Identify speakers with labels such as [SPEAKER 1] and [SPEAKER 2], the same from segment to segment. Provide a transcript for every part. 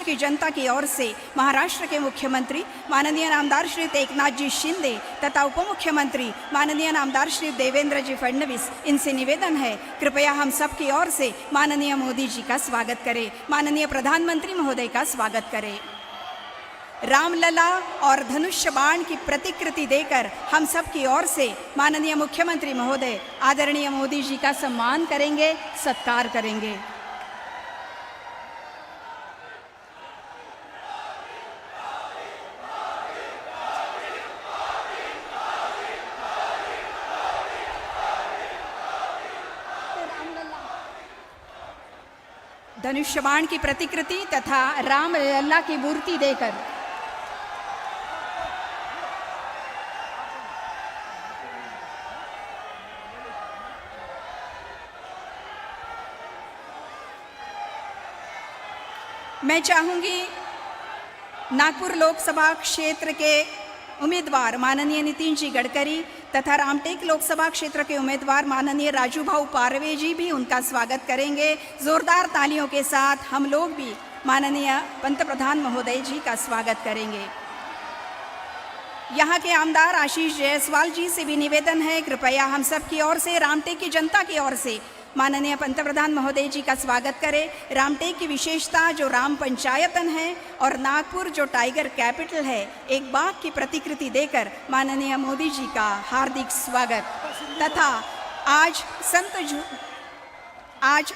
[SPEAKER 1] की जनता की ओर से महाराष्ट्र के मुख्यमंत्री माननीय नामदार श्री एकनाथ जी शिंदे तथा उप मुख्यमंत्री माननीय नामदार श्री देवेंद्र जी फडणवीस, इनसे निवेदन है कृपया हम सब की ओर से माननीय मोदी जी का स्वागत करें, माननीय प्रधानमंत्री महोदय का स्वागत करें। रामलला और धनुष्य बाण की प्रतिकृति देकर हम सब की ओर से माननीय मुख्यमंत्री महोदय आदरणीय मोदी जी का सम्मान करेंगे, सत्कार करेंगे। धनुष्य बाण की प्रतिकृति तथा राम लल्ला की मूर्ति देकर मैं चाहूंगी नागपुर लोकसभा क्षेत्र के उम्मीदवार माननीय नितिन जी गडकरी तथा रामटेक लोकसभा क्षेत्र के उम्मीदवार माननीय राजू भाऊ पारवे जी भी उनका स्वागत करेंगे। जोरदार तालियों के साथ हम लोग भी माननीय पंतप्रधान महोदय जी का स्वागत करेंगे। यहाँ के आमदार आशीष जायसवाल जी से भी निवेदन है कृपया हम सब की ओर से, रामटेक की जनता की ओर से माननीय पंतप्रधान महोदय जी का स्वागत करें। रामटेक की विशेषता जो राम पंचायतन है और नागपुर जो टाइगर कैपिटल है, एक बाघ की प्रतिकृति देकर माननीय मोदी जी का हार्दिक स्वागत तथा आज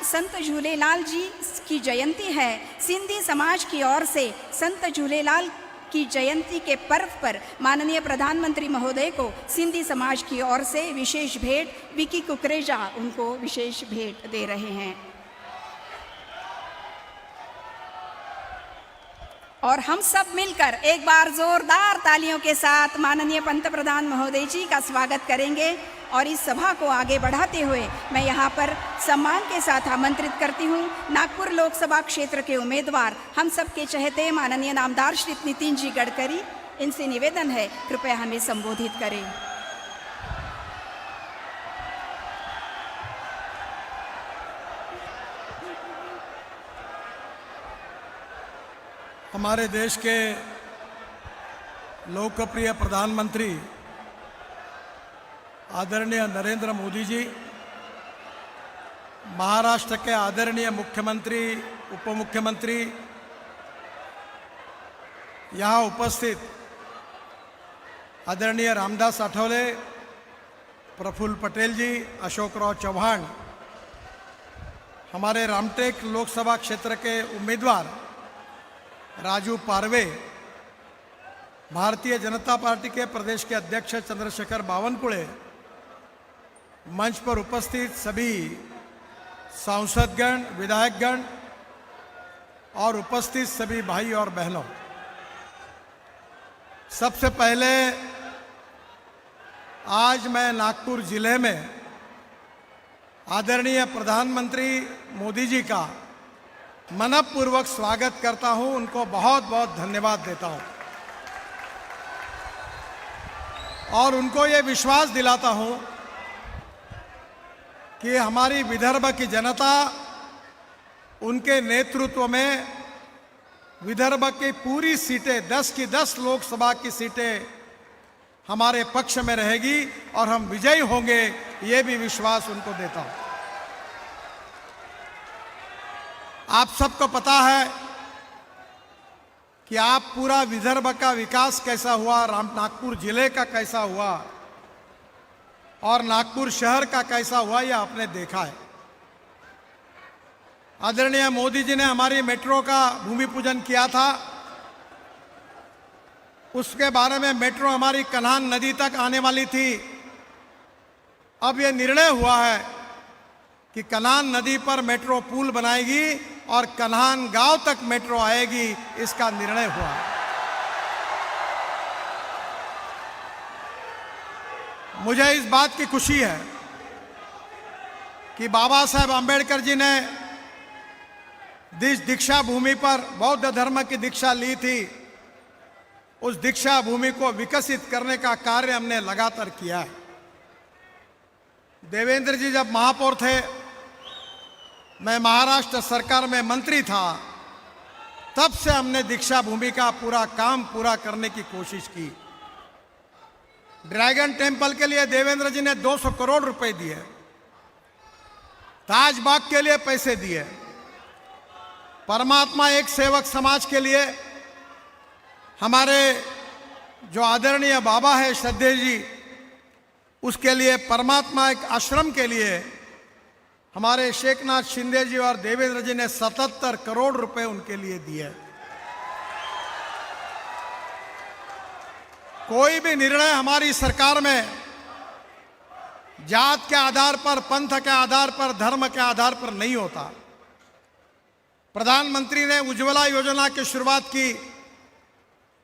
[SPEAKER 1] संत झूलेलाल जी की जयंती है। सिंधी समाज की ओर से संत झूलेलाल की जयंती के पर्व पर माननीय प्रधानमंत्री महोदय को सिंधी समाज की ओर से विशेष भेंट, विकी कुकरेजा उनको विशेष भेंट दे रहे हैं। और हम सब मिलकर एक बार जोरदार तालियों के साथ माननीय पंतप्रधान महोदय जी का स्वागत करेंगे। और इस सभा को आगे बढ़ाते हुए मैं यहाँ पर सम्मान के साथ आमंत्रित करती हूँ नागपुर लोकसभा क्षेत्र के उम्मीदवार हम सब के चहेते माननीय नामदार श्री नितिन जी गडकरी, इनसे निवेदन है कृपया हमें संबोधित करें।
[SPEAKER 2] हमारे देश के लोकप्रिय प्रधानमंत्री आदरणीय नरेंद्र मोदी जी, महाराष्ट्र के आदरणीय मुख्यमंत्री, उप मुख्यमंत्री, यहाँ उपस्थित आदरणीय रामदास आठवले, प्रफुल्ल पटेल जी, अशोकराव चौहान, हमारे रामटेक लोकसभा क्षेत्र के उम्मीदवार राजू पारवे, भारतीय जनता पार्टी के प्रदेश के अध्यक्ष चंद्रशेखर बावनकुळे, मंच पर उपस्थित सभी सांसदगण, विधायकगण और उपस्थित सभी भाई और बहनों, सबसे पहले आज मैं नागपुर जिले में आदरणीय प्रधानमंत्री मोदी जी का मनपूर्वक स्वागत करता हूं, उनको बहुत बहुत धन्यवाद देता हूं और उनको ये विश्वास दिलाता हूं कि हमारी विदर्भ की जनता उनके नेतृत्व में विदर्भ की पूरी सीटें 10 की 10 लोकसभा की सीटें हमारे पक्ष में रहेगी और हम विजयी होंगे, ये भी विश्वास उनको देता हूं। आप सबको पता है कि आप पूरा विदर्भ का विकास कैसा हुआ, नागपुर जिले का कैसा हुआ और नागपुर शहर का कैसा हुआ, यह आपने देखा है। आदरणीय मोदी जी ने हमारी मेट्रो का भूमि पूजन किया था। उसके बारे में मेट्रो हमारी कन्हान नदी तक आने वाली थी। अब यह निर्णय हुआ है कि कन्हान नदी पर मेट्रो पुल बनाएगी और कन्हान गांव तक मेट्रो आएगी, इसका निर्णय हुआ। मुझे इस बात की खुशी है कि बाबा साहेब आंबेडकर जी ने दीक्षा भूमि पर बौद्ध धर्म की दीक्षा ली थी। उस दीक्षा भूमि को विकसित करने का कार्य हमने लगातार किया है। देवेंद्र जी जब महापौर थे, मैं महाराष्ट्र सरकार में मंत्री था, तब से हमने दीक्षा भूमि का पूरा काम पूरा करने की कोशिश की। ड्रैगन टेम्पल के लिए देवेंद्र जी ने 200 करोड़ रुपए दिए, ताजबाग के लिए पैसे दिए, परमात्मा एक सेवक समाज के लिए हमारे जो आदरणीय बाबा है श्रद्धेय जी, उसके लिए परमात्मा एक आश्रम के लिए हमारे शेखनाथ शिंदे जी और देवेंद्र जी ने 77 करोड़ रुपए उनके लिए दिए। कोई भी निर्णय हमारी सरकार में जात के आधार पर, पंथ के आधार पर, धर्म के आधार पर नहीं होता। प्रधानमंत्री ने उज्ज्वला योजना की शुरुआत की,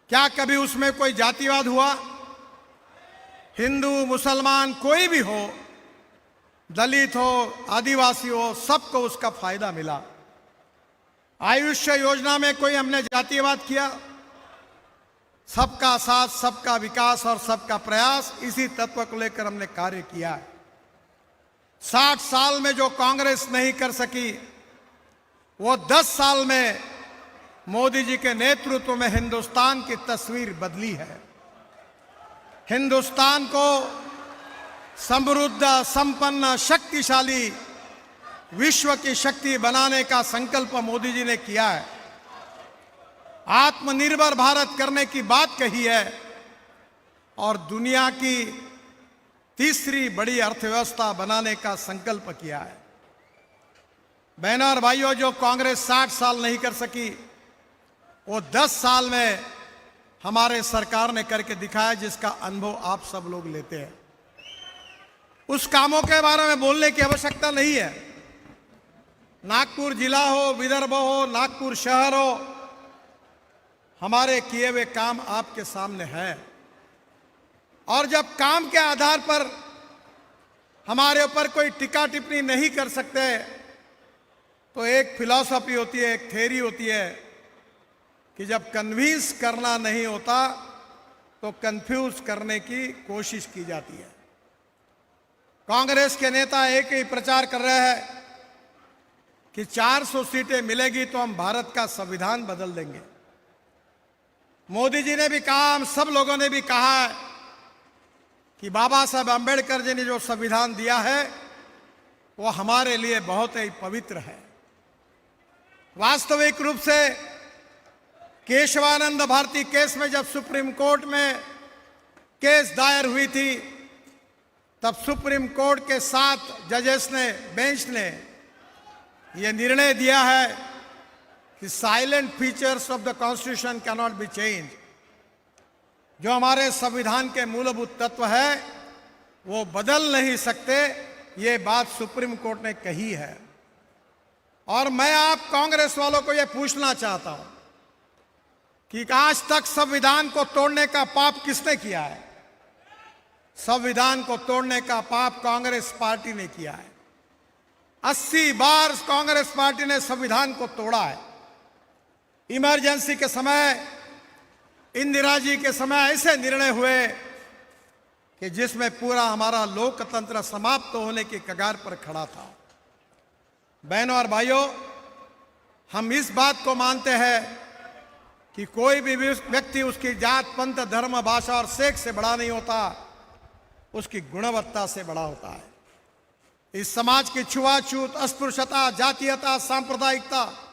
[SPEAKER 2] क्या कभी उसमें कोई जातिवाद हुआ? हिंदू मुसलमान कोई भी हो, दलित हो, आदिवासी हो, सबको उसका फायदा मिला। आयुष्य योजना में कोई हमने जातिवाद किया? सबका साथ, सबका विकास और सबका प्रयास, इसी तत्व को लेकर हमने कार्य किया है। 60 साल में जो कांग्रेस नहीं कर सकी, वो 10 साल में मोदी जी के नेतृत्व में हिंदुस्तान की तस्वीर बदली है। हिंदुस्तान को समृद्ध, संपन्न, शक्तिशाली विश्व की शक्ति बनाने का संकल्प मोदी जी ने किया है। आत्मनिर्भर भारत करने की बात कही है और दुनिया की तीसरी बड़ी अर्थव्यवस्था बनाने का संकल्प किया है। बहनों और भाइयों, जो कांग्रेस 60 साल नहीं कर सकी, वो 10 साल में हमारे सरकार ने करके दिखाया, जिसका अनुभव आप सब लोग लेते हैं। उस कामों के बारे में बोलने की आवश्यकता नहीं है। नागपुर जिला हो, विदर्भ हो, नागपुर शहर हो, हमारे किए हुए काम आपके सामने है। और जब काम के आधार पर हमारे ऊपर कोई टिक्का टिप्पणी नहीं कर सकते, तो एक फिलॉसफी होती है, एक थ्योरी होती है कि जब कन्विंस करना नहीं होता तो कंफ्यूज करने की कोशिश की जाती है। कांग्रेस के नेता एक ही प्रचार कर रहे हैं कि 400 सीटें मिलेगी तो हम भारत का संविधान बदल देंगे। मोदी जी ने भी कहा, हम सब लोगों ने भी कहा है कि बाबा साहब अंबेडकर जी ने जो संविधान दिया है वो हमारे लिए बहुत ही पवित्र है। वास्तविक रूप से केशवानंद भारती केस में जब सुप्रीम कोर्ट में केस दायर हुई थी, तब सुप्रीम कोर्ट के 7 जजेस ने, बेंच ने यह निर्णय दिया है कि salient features of the constitution can not be change. जो हमारे संविधान के मूलभूत तत्व है वो बदल नहीं सकते, ये बात सुप्रीम कोर्ट ने कही है। और मैं आप कांग्रेस वालों को यह पूछना चाहता हूं कि आज तक संविधान को तोड़ने का पाप किसने किया है? संविधान को तोड़ने का पाप कांग्रेस पार्टी ने किया है। 80 बार कांग्रेस पार्टी ने संविधान को तोड़ा है। इमरजेंसी के समय, इंदिरा जी के समय ऐसे निर्णय हुए कि जिसमें पूरा हमारा लोकतंत्र समाप्त होने की कगार पर खड़ा था। बहनों और भाइयों, हम इस बात को मानते हैं कि कोई भी व्यक्ति उसकी जात, पंथ, धर्म, भाषा और सेक्स से बड़ा नहीं होता, उसकी गुणवत्ता से बड़ा होता है। इस समाज की छुआछूत, अस्पृश्यता, जातीयता, सांप्रदायिकता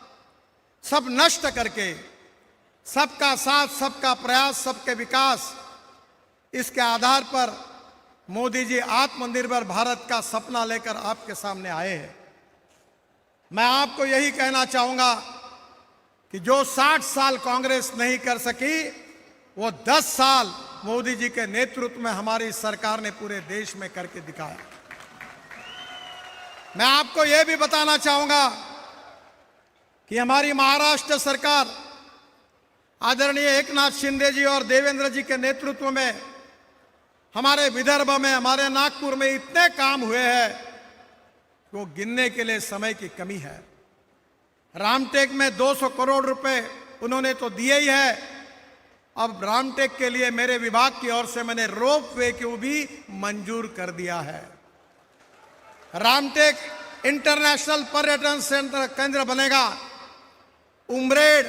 [SPEAKER 2] सब नष्ट करके सबका साथ, सबका प्रयास, सबके विकास, इसके आधार पर मोदी जी आत्मनिर्भर भारत का सपना लेकर आपके सामने आए हैं। मैं आपको यही कहना चाहूंगा कि जो 60 साल कांग्रेस नहीं कर सकी, वो 10 साल मोदी जी के नेतृत्व में हमारी सरकार ने पूरे देश में करके दिखाया। मैं आपको यह भी बताना चाहूंगा कि हमारी महाराष्ट्र सरकार आदरणीय एकनाथ शिंदे जी और देवेंद्र जी के नेतृत्व में हमारे विदर्भ में, हमारे नागपुर में इतने काम हुए हैं वो गिनने के लिए समय की कमी है। रामटेक में 200 करोड़ रुपए उन्होंने तो दिए ही है। अब रामटेक के लिए मेरे विभाग की ओर से मैंने रोप वे को भी मंजूर कर दिया है। रामटेक इंटरनेशनल पर्यटन केंद्र बनेगा। उमरेड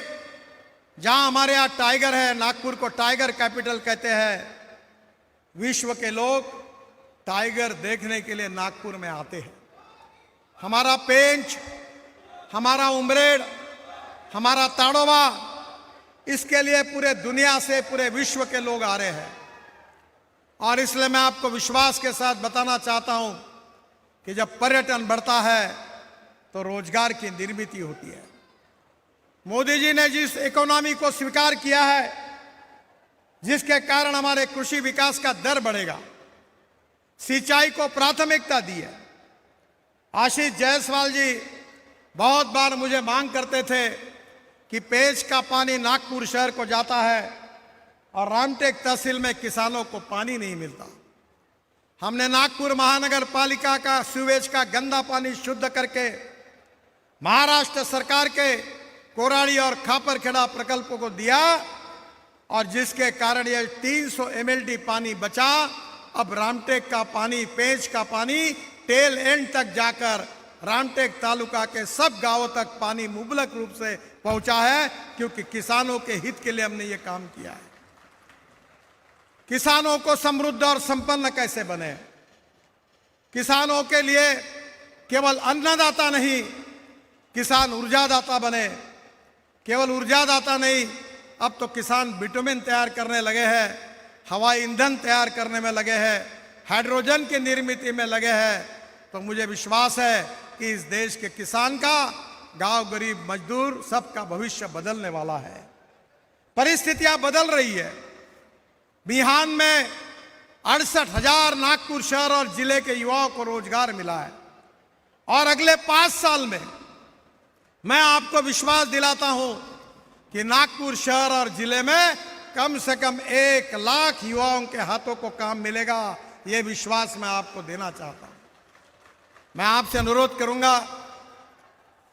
[SPEAKER 2] जहां हमारे यहाँ टाइगर है, नागपुर को टाइगर कैपिटल कहते हैं, विश्व के लोग टाइगर देखने के लिए नागपुर में आते हैं। हमारा पेंच, हमारा उमरेड, हमारा ताड़ोबा, इसके लिए पूरे दुनिया से, पूरे विश्व के लोग आ रहे हैं। और इसलिए मैं आपको विश्वास के साथ बताना चाहता हूं कि जब पर्यटन बढ़ता है तो रोजगार की निर्मित होती है। मोदी जी ने जिस इकोनॉमी को स्वीकार किया है, जिसके कारण हमारे कृषि विकास का दर बढ़ेगा, सिंचाई को प्राथमिकता दी है। आशीष जायसवाल जी बहुत बार मुझे मांग करते थे कि पेच का पानी नागपुर शहर को जाता है और रामटेक तहसील में किसानों को पानी नहीं मिलता। हमने नागपुर महानगर पालिका का सीवेज का गंदा पानी शुद्ध करके महाराष्ट्र सरकार के कोराड़ी और खापरखेड़ा प्रकल्पों को दिया, और जिसके कारण ये 300 MLD पानी बचा। अब रामटेक का पानी, पेंच का पानी टेल एंड तक जाकर रामटेक तालुका के सब गांवों तक पानी मुबलक रूप से पहुंचा है, क्योंकि किसानों के हित के लिए हमने ये काम किया है। किसानों को समृद्ध और संपन्न कैसे बने, किसानों के लिए केवल अन्नदाता नहीं, किसान ऊर्जादाता बने। केवल ऊर्जादाता नहीं, अब तो किसान बिटुमिन तैयार करने लगे हैं, हवाई ईंधन तैयार करने में लगे हैं, हाइड्रोजन की निर्मित में लगे हैं। तो मुझे विश्वास है कि इस देश के किसान का, गांव गरीब मजदूर सबका भविष्य बदलने वाला है। परिस्थितियां बदल रही है। बिहान में 68,000 नागपुर शहर और जिले के युवाओं को रोजगार मिला है, और अगले 5 साल में मैं आपको विश्वास दिलाता हूं कि नागपुर शहर और जिले में कम से कम 1 लाख युवाओं के हाथों को काम मिलेगा। यह विश्वास मैं आपको देना चाहता हूं। मैं आपसे अनुरोध करूंगा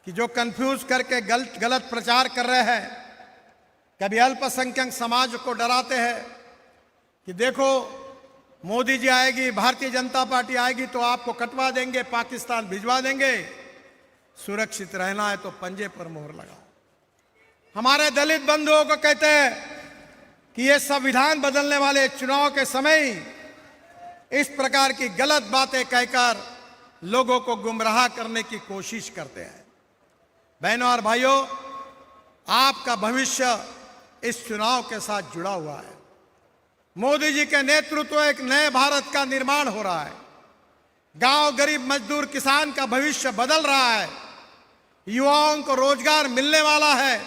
[SPEAKER 2] कि जो कंफ्यूज करके गलत प्रचार कर रहे हैं, कभी अल्पसंख्यक समाज को डराते हैं कि देखो मोदी जी आएगी, भारतीय जनता पार्टी आएगी तो आपको कटवा देंगे, पाकिस्तान भिजवा देंगे। सुरक्षित रहना है तो पंजे पर मोहर लगाओ। हमारे दलित बंधुओं को कहते हैं कि ये संविधान बदलने वाले चुनाव के समय इस प्रकार की गलत बातें कहकर लोगों को गुमराह करने की कोशिश करते हैं। बहनों और भाइयों, आपका भविष्य इस चुनाव के साथ जुड़ा हुआ है। मोदी जी के नेतृत्व एक नए भारत का निर्माण हो रहा है। गांव गरीब मजदूर किसान का भविष्य बदल रहा है। युवाओं को रोजगार मिलने वाला है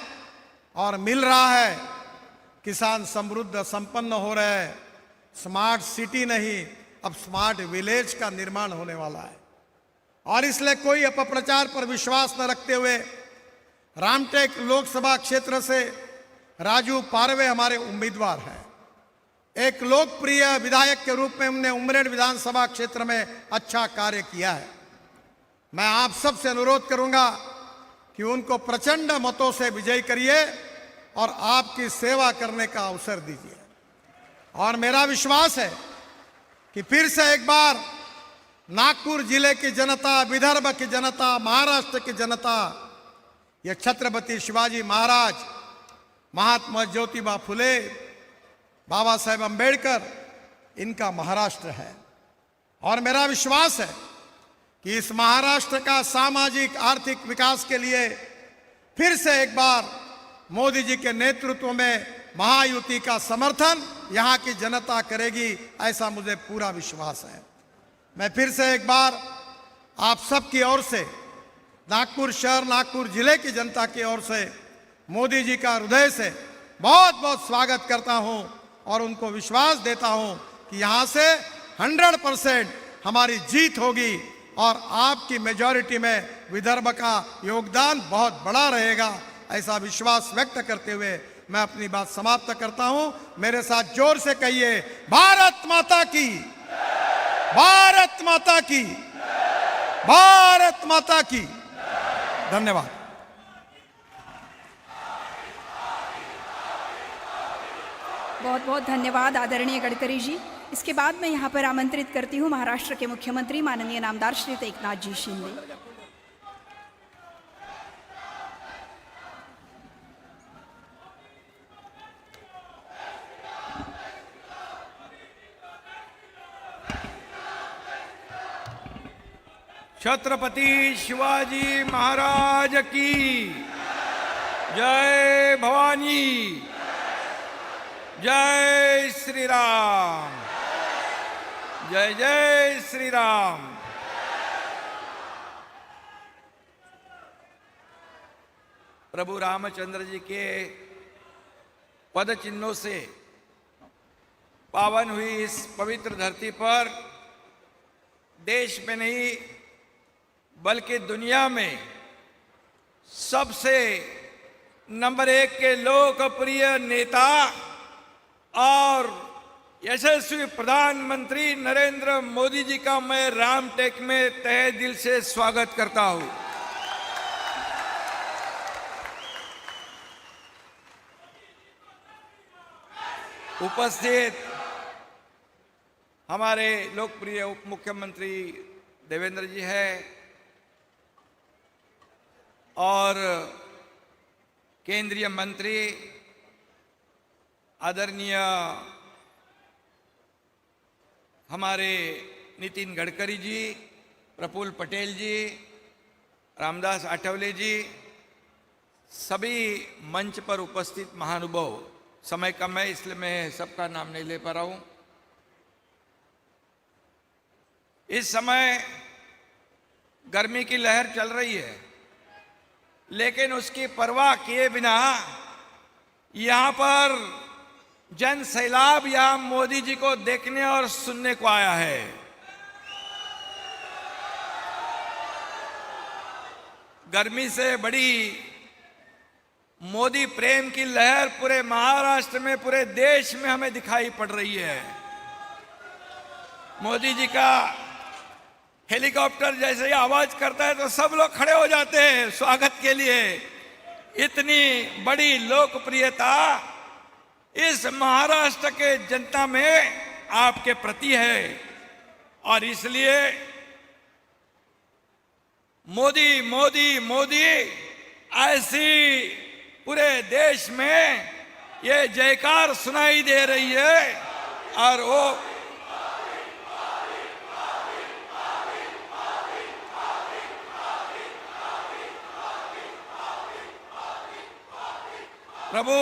[SPEAKER 2] और मिल रहा है। किसान समृद्ध संपन्न हो रहे हैं। स्मार्ट सिटी नहीं, अब स्मार्ट विलेज का निर्माण होने वाला है। और इसलिए कोई अपप्रचार पर विश्वास न रखते हुए रामटेक लोकसभा क्षेत्र से राजू पारवे हमारे उम्मीदवार हैं। एक लोकप्रिय विधायक के रूप में उन्होंने उमरेड विधानसभा क्षेत्र में अच्छा कार्य किया है। मैं आप सबसे अनुरोध करूंगा कि उनको प्रचंड मतों से विजयी करिए और आपकी सेवा करने का अवसर दीजिए। और मेरा विश्वास है कि फिर से एक बार नागपुर जिले की जनता, विदर्भ की जनता, महाराष्ट्र की जनता, ये छत्रपति शिवाजी महाराज, महात्मा ज्योतिबा फुले, बाबा साहेब अंबेडकर, इनका महाराष्ट्र है। और मेरा विश्वास है कि इस महाराष्ट्र का सामाजिक आर्थिक विकास के लिए फिर से एक बार मोदी जी के नेतृत्व में महायुति का समर्थन यहाँ की जनता करेगी, ऐसा मुझे पूरा विश्वास है। मैं फिर से एक बार आप सबकी ओर से, नागपुर शहर, नागपुर जिले की जनता की ओर से मोदी जी का हृदय से बहुत बहुत स्वागत करता हूं और उनको विश्वास देता हूं कि यहां से 100% हमारी जीत होगी और आपकी मेजॉरिटी में विदर्भ का योगदान बहुत बड़ा रहेगा, ऐसा विश्वास व्यक्त करते हुए मैं अपनी बात समाप्त करता हूं। मेरे साथ जोर से कहिए, भारत माता की, भारत माता की, भारत माता की। धन्यवाद।
[SPEAKER 1] बहुत बहुत धन्यवाद आदरणीय गडकरी जी। इसके बाद मैं यहाँ पर आमंत्रित करती हूँ महाराष्ट्र के मुख्यमंत्री माननीय नामदार श्री एकनाथ जी शिंदे।
[SPEAKER 3] छत्रपति शिवाजी महाराज की जय भवानी, जय श्री राम, जय जय श्री राम। प्रभु रामचंद्र जी के पद चिन्हों से पावन हुई इस पवित्र धरती पर देश में नहीं बल्कि दुनिया में सबसे नंबर 1 के लोकप्रिय नेता और यशस्वी प्रधानमंत्री नरेंद्र मोदी जी का मैं रामटेक में तहे दिल से स्वागत करता हूं। उपस्थित हमारे लोकप्रिय उप मुख्यमंत्री देवेंद्र जी हैं और केंद्रीय मंत्री आदरणीय हमारे नितिन गडकरी जी, प्रफुल्ल पटेल जी, रामदास आठवले जी, सभी मंच पर उपस्थित महानुभाव। समय कम है इसलिए मैं सबका नाम नहीं ले पा रहा हूं। इस समय गर्मी की लहर चल रही है, लेकिन उसकी परवाह किए बिना यहां पर जन सैलाब यहां मोदी जी को देखने और सुनने को आया है। गर्मी से बड़ी मोदी प्रेम की लहर पूरे महाराष्ट्र में, पूरे देश में हमें दिखाई पड़ रही है। मोदी जी का हेलीकॉप्टर जैसे ही आवाज करता है तो सब लोग खड़े हो जाते हैं स्वागत के लिए। इतनी बड़ी लोकप्रियता इस महाराष्ट्र के जनता में आपके प्रति है और इसलिए मोदी मोदी मोदी ऐसी पूरे देश में ये जयकार सुनाई दे रही है। और वो प्रभु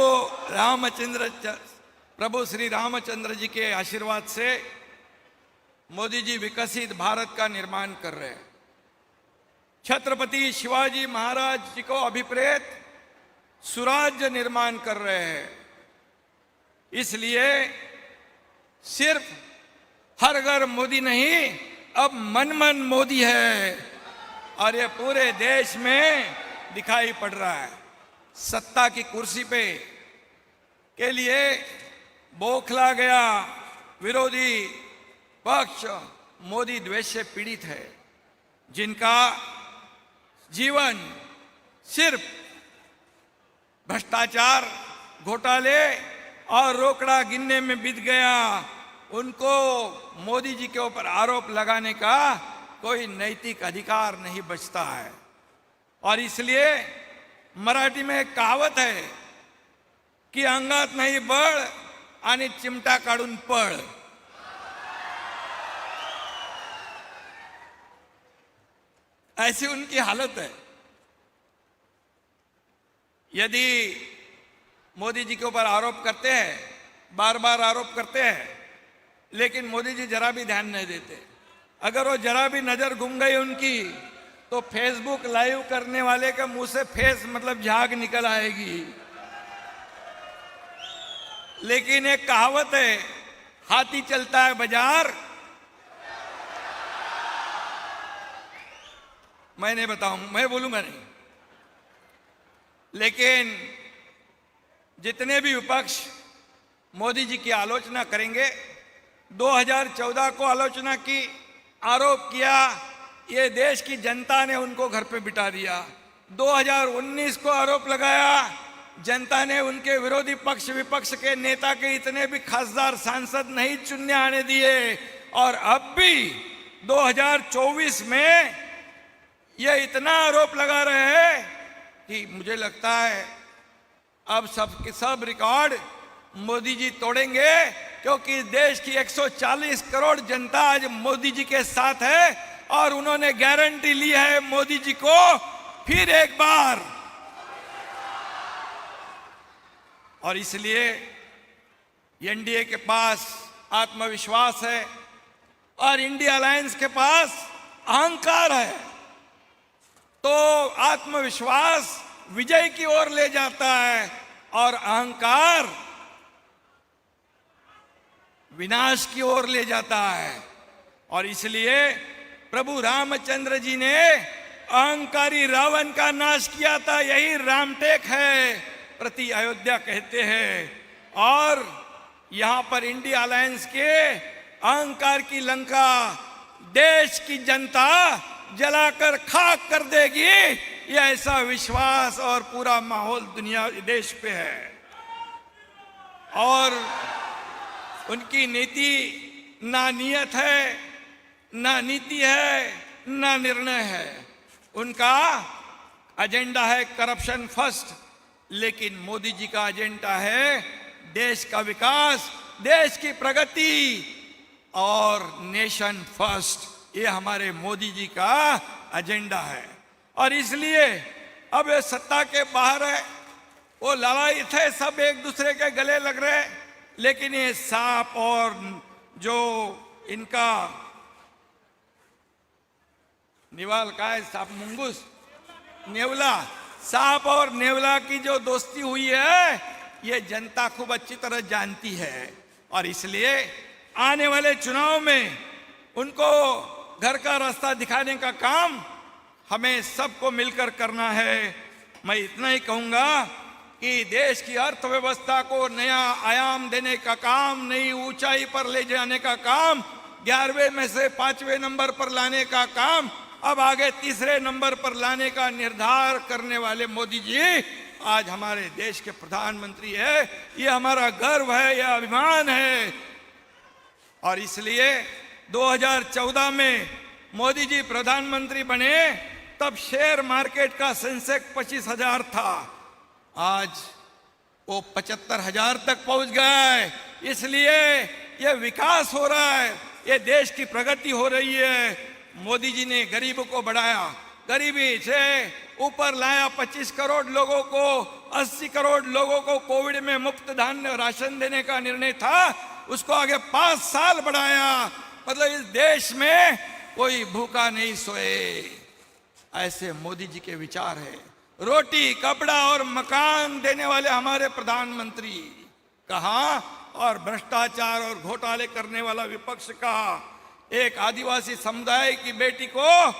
[SPEAKER 3] श्री रामचंद्र जी के आशीर्वाद से मोदी जी विकसित भारत का निर्माण कर रहे हैं। छत्रपति शिवाजी महाराज जी को अभिप्रेत सुराज्य निर्माण कर रहे हैं। इसलिए सिर्फ हर घर मोदी नहीं, अब मन मन मोदी है और ये पूरे देश में दिखाई पड़ रहा है। सत्ता की कुर्सी पे के लिए बौखला गया विरोधी पक्ष मोदी द्वेष से पीड़ित है, जिनका जीवन सिर्फ भ्रष्टाचार, घोटाले और रोकड़ा गिनने में बीत गया। उनको मोदी जी के ऊपर आरोप लगाने का कोई नैतिक अधिकार नहीं बचता है। और इसलिए मराठी में एक कहावत है की अंगात नाही बळ आणि चिमटा काढून पळ। ऐसी उनकी हालत है। यदि मोदी जी के ऊपर आरोप करते हैं, बार बार आरोप करते हैं, लेकिन मोदी जी जरा भी ध्यान नहीं देते। अगर वो जरा भी नजर घूम गई उनकी तो फेसबुक लाइव करने वाले के मुंह से फेस मतलब झाग निकल आएगी। लेकिन एक कहावत है, हाथी चलता है बाजार, मैं नहीं बताऊं, मैं बोलूंगा नहीं। लेकिन जितने भी विपक्ष मोदी जी की आलोचना करेंगे, 2014 को आलोचना की, आरोप किया, ये देश की जनता ने उनको घर पे बिठा दिया। 2019 को आरोप लगाया, जनता ने उनके विरोधी पक्ष विपक्ष के नेता के इतने भी खासदार सांसद नहीं चुनने आने दिए। और अब भी 2024 में ये इतना आरोप लगा रहे हैं कि मुझे लगता है अब सब रिकॉर्ड मोदी जी तोड़ेंगे, क्योंकि देश की 140 करोड़ जनता आज मोदी जी के साथ है और उन्होंने गारंटी ली है मोदी जी को फिर एक बार। और इसलिए एनडीए के पास आत्मविश्वास है और इंडिया अलायंस के पास अहंकार है। तो आत्मविश्वास विजय की ओर ले जाता है और अहंकार विनाश की ओर ले जाता है। और इसलिए प्रभु रामचंद्र जी ने अहंकारी रावण का नाश किया था, यही रामटेक है, प्रति अयोध्या कहते हैं। और यहां पर इंडिया अलायंस के अहंकार की लंका देश की जनता जलाकर खाक कर देगी, ये ऐसा विश्वास और पूरा माहौल दुनिया देश पे है। और उनकी नीति ना नियत है, ना नीति है, ना निर्णय है। उनका एजेंडा है करप्शन फर्स्ट, लेकिन मोदी जी का एजेंडा है देश का विकास, देश की प्रगति और नेशन फर्स्ट। ये हमारे मोदी जी का एजेंडा है। और इसलिए अब ये सत्ता के बाहर है, वो ललायत है, सब एक दूसरे के गले लग रहे हैं, लेकिन ये सांप और जो इनका निवाल का है, सांप मुंगूस नेवला, सांप और नेवला की जो दोस्ती हुई है ये जनता खूब अच्छी तरह जानती है। और इसलिए आने वाले चुनाव में उनको घर का रास्ता दिखाने का काम हमें सबको मिलकर करना है। मैं इतना ही कहूंगा कि देश की अर्थव्यवस्था को नया आयाम देने का काम, नई ऊंचाई पर ले जाने का काम, 11वें में से 5वें नंबर पर लाने का काम, अब आगे 3रे नंबर पर लाने का निर्धार करने वाले मोदी जी आज हमारे देश के प्रधानमंत्री है। ये हमारा गर्व है, यह अभिमान है। और इसलिए 2014 में मोदी जी प्रधानमंत्री बने तब शेयर मार्केट का सेंसेक्स 25,000 था, आज वो 75,000 तक पहुंच गए। इसलिए ये विकास हो रहा है, ये देश की प्रगति हो रही है। मोदी जी ने गरीबों को बढ़ाया, गरीबी से ऊपर लाया, 25 करोड़ लोगों को, 80 करोड़ लोगों को कोविड में मुफ्त धान्य राशन देने का निर्णय था, उसको आगे 5 साल बढ़ाया। मतलब इस देश में कोई भूखा नहीं सोए, ऐसे मोदी जी के विचार है। रोटी, कपड़ा और मकान देने वाले हमारे प्रधानमंत्री कहा, और भ्रष्टाचार और घोटाले करने वाला विपक्ष कहा। एक आदिवासी समुदाय की बेटी को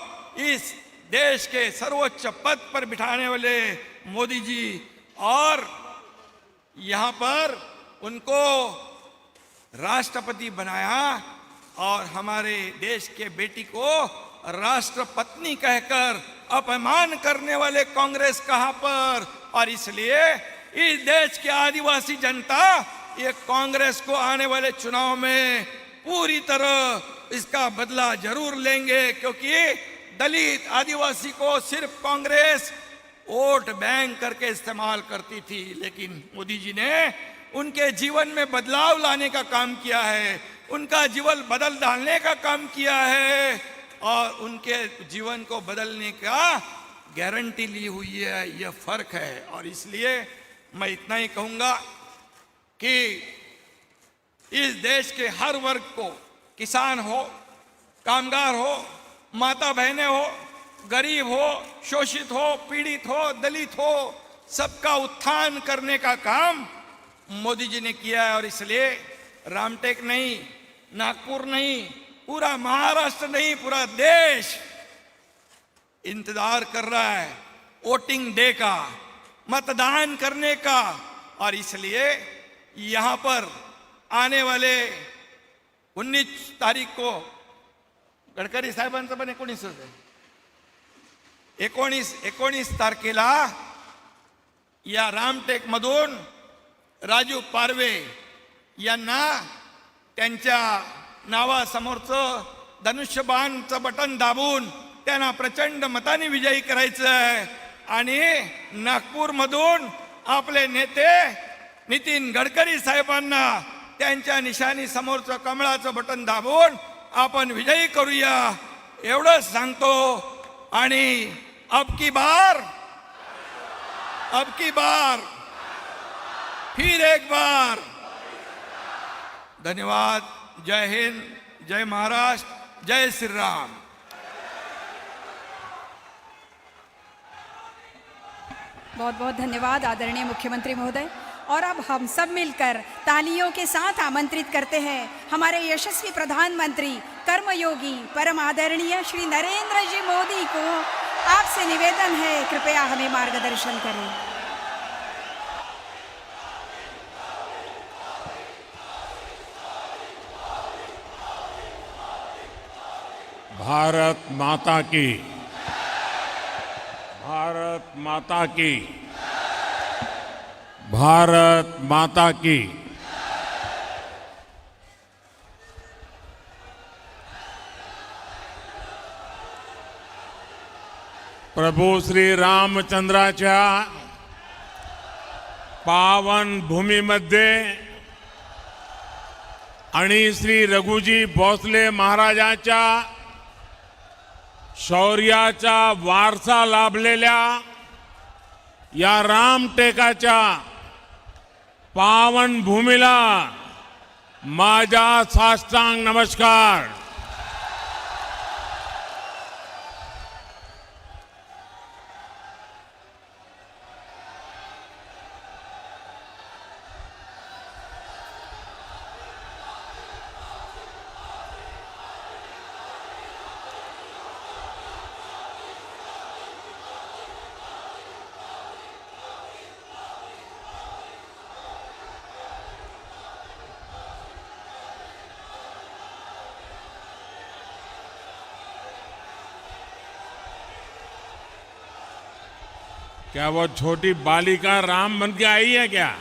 [SPEAKER 3] इस देश के सर्वोच्च पद पर बिठाने वाले मोदी जी, और यहां पर उनको राष्ट्रपति बनाया, और हमारे देश के बेटी को राष्ट्रपत्नी कहकर अपमान करने वाले कांग्रेस कहां पर। और इसलिए इस देश की आदिवासी जनता ये कांग्रेस को आने वाले चुनाव में पूरी तरह इसका बदला जरूर लेंगे, क्योंकि दलित आदिवासी को सिर्फ कांग्रेस वोट बैंक करके इस्तेमाल करती थी, लेकिन मोदी जी ने उनके जीवन में बदलाव लाने का काम किया है, उनका जीवन बदल डालने का काम किया है, और उनके जीवन को बदलने का गारंटी ली हुई है। यह फर्क है। और इसलिए मैं इतना ही कहूंगा कि इस देश के हर वर्ग को, किसान हो, कामगार हो, माता बहनें हो, गरीब हो, शोषित हो, पीड़ित हो, दलित हो, सबका उत्थान करने का काम मोदी जी ने किया है। और इसलिए रामटेक नहीं, नागपुर नहीं, पूरा महाराष्ट्र नहीं, पूरा देश इंतजार कर रहा है वोटिंग डे का, मतदान करने का। और इसलिए यहां पर आने वाले 19 तारीख को गडकरी साहेबांचं पण 19 तारखेला या रामटेक मधून राजू पारवे यांना त्यांच्या नावासमोरचं धनुष्यबाणचं बटन दाबून त्यांना प्रचंड मताने विजयी करायचं आहे। आणि नागपूरमधून आपले नेते नितीन गडकरी साहेबांना त्यांच्या निशाणी समोरचं कमळाचं बटन दाबून आपण विजयी करूया। एवढंच सांगतो आणि अब की बार फिर एक बार धन्यवाद। जय हिंद, जय महाराष्ट्र, जय श्री राम।
[SPEAKER 1] बहुत बहुत धन्यवाद आदरणीय मुख्यमंत्री महोदय। और अब हम सब मिलकर तालियों के साथ आमंत्रित करते हैं हमारे यशस्वी प्रधानमंत्री कर्मयोगी परम आदरणीय श्री नरेंद्र जी मोदी को। आपसे निवेदन है, कृपया हमें मार्गदर्शन करें।
[SPEAKER 4] भारत माता की, भारत माता की, भारत माता की। प्रभू श्री रामचंद्राच्या पावन भूमीमध्ये आणि श्री रघुजी भोसले महाराजांच्या शौर्याचा वारसा लाभलेल्या या रामटेकाच्या पावन भूमीला माझा साष्टांग नमस्कार। क्या वो छोटी बालिका राम बन के आई है क्या?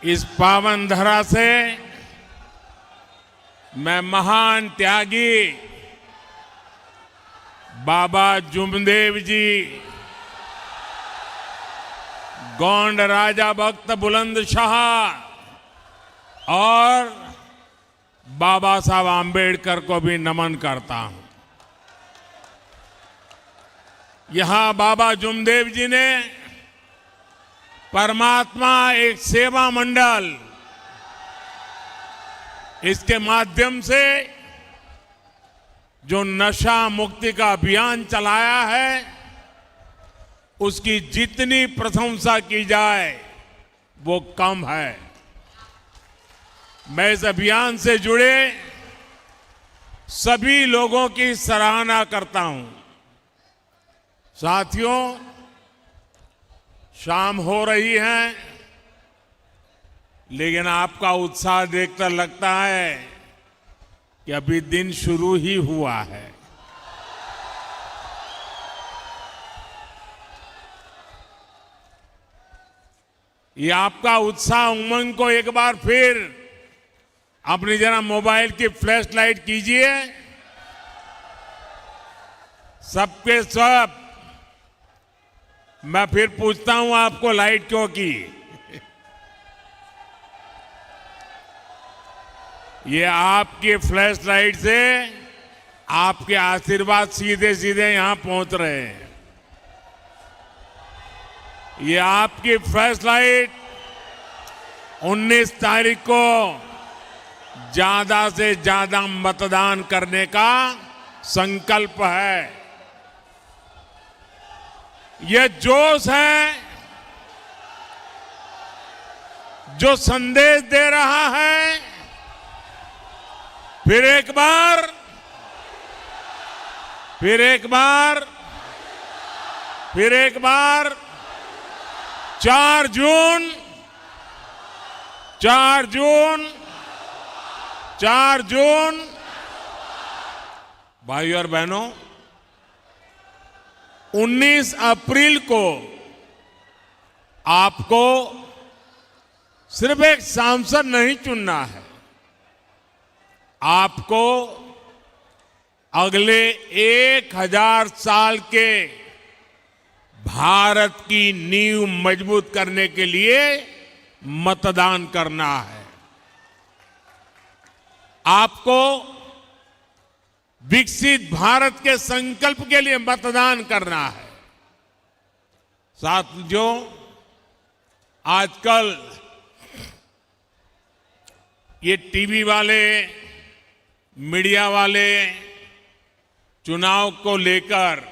[SPEAKER 4] इस पावन धरा से मैं महान त्यागी बाबा जुमदेव जी, गोंड राजा भक्त बुलंद शाह और बाबा साहब आम्बेडकर को भी नमन करता हूं। यहां बाबा जुमदेव जी ने परमात्मा एक सेवा मंडल, इसके माध्यम से जो नशा मुक्ति का अभियान चलाया है उसकी जितनी प्रशंसा की जाए वो कम है। मैं इस अभियान से जुड़े सभी लोगों की सराहना करता हूं। साथियों, शाम हो रही है लेकिन आपका उत्साह देखकर लगता है कि अभी दिन शुरू ही हुआ है। ये आपका उत्साह उमंग को एक बार फिर अपनी जरा मोबाइल की फ्लैश लाइट कीजिए। सबके सब मैं फिर पूछता हूं आपको लाइट क्यों की? ये आपकी फ्लैश लाइट से आपके आशीर्वाद सीधे सीधे यहां पहुंच रहे हैं। ये आपकी फ्लैश लाइट 19 तारीख को ज्यादा से ज्यादा मतदान करने का संकल्प है। यह जोश है जो संदेश दे रहा है फिर एक बार फिर एक बार 4 जून 4 जून 4 जून। भाइयों और बहनों, 19 अप्रैल को आपको सिर्फ एक सांसद नहीं चुनना है, आपको अगले 1000 साल के भारत की नींव मजबूत करने के लिए मतदान करना है। आपको विकसित भारत के संकल्प के लिए मतदान करना है। साथियों, आजकल ये टीवी वाले, मीडिया वाले चुनाव को लेकर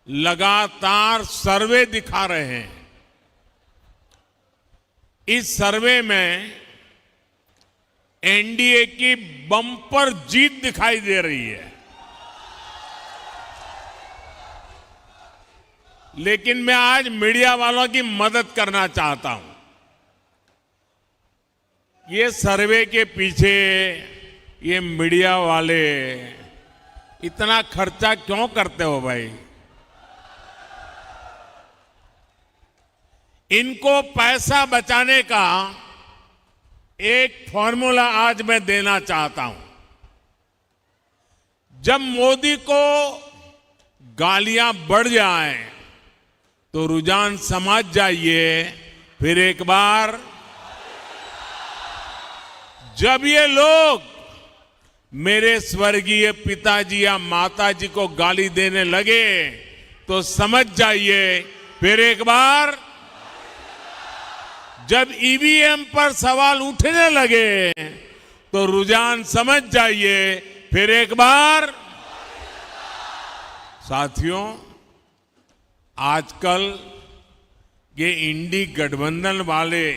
[SPEAKER 4] लगातार सर्वे दिखा रहे हैं। इस सर्वे में एनडीए की बम्पर जीत दिखाई दे रही है, लेकिन मैं आज मीडिया वालों की मदद करना चाहता हूं। ये सर्वे के पीछे ये मीडिया वाले इतना खर्चा क्यों करते हो भाई? इनको पैसा बचाने का एक फॉर्मूला आज मैं देना चाहता हूं। जब मोदी को गालियां बढ़ जाएं तो रुझान समझ जाइए, फिर एक बार जब ये लोग मेरे स्वर्गीय पिताजी या माताजी को गाली देने लगे तो समझ जाइए, फिर एक बार जब ईवीएम पर सवाल उठने लगे तो रुझान समझ जाइए, फिर एक बार। साथियों, आजकल ये इंडी गठबंधन वाले